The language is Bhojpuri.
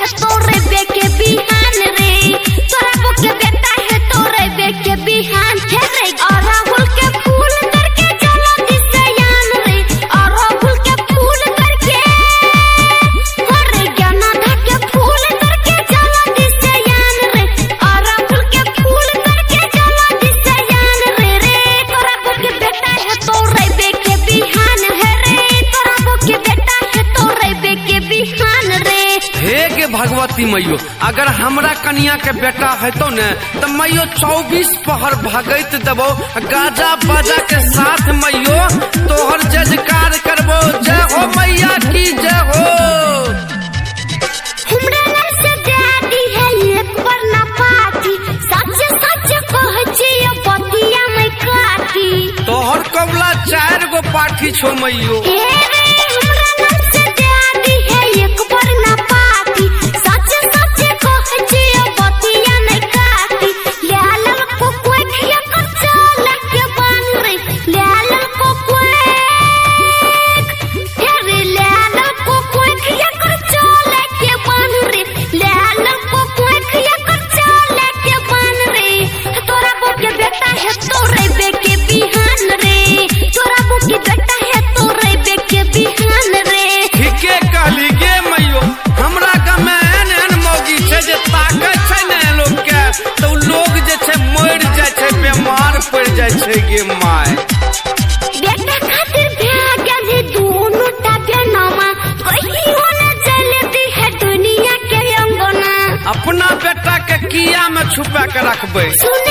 है तोरे बेके बिहान रे, तोरा बुके बेटा है तोरे बेके बिहान रे। और राहुल के फूल करके चलो दिसयान रे, और राहुल के फूल करके अरे ज्ञाना के फूल करके चलो दिसयान रे, और राहुल के फूल करके चलो दिसयान रे। तोरा बुके बेटा है तोरे बेके बिहान है रे, तोरा बुके बेटा है तोरे बेके बिहान रे। हे गे भगवती मैयो, अगर हमरा कन्या के बेटा हेतो ने तो मैयो 24 पहर भगत देबो गाजा बाजा के साथ मैयो तोहर जजकार करबो। जय हो मैया की जय हो। हमरा नाम से दादी है एक बार ना पाती, सच सच कह छियो बतिया में काटी। तोहर कबला 4 गो पाठी छो मैयो। हे रे हमरा नाम से दादी है एक बार ना पाती, सच सच कह छियो बतिया में काटी। लाल को कोई खिया कर चल के बन रे, लाल को कोई हे रे लाल को कोई खिया कर चल के बन रे, लाल को कोई खिया कर चल के बन रे। तोरा बुके बेटा है तोरे बेके बिहान रे, तोरा बुके बेटा है तोरे बेके बिहान रे। ठीके कहली गे मैयो, हमरा गामे एहन मौगी छै जे ताकै छै ने लोग के तो लोग जे छै मर जाय छै, बीमार पड़ जाय छै गे माय। बेटा खातिर भाग्य भी दोनों टाके नामा, कहियो न जलती है दुनिया के अंगना। अपना बेटा के किया में छुपा के रखबै। सुन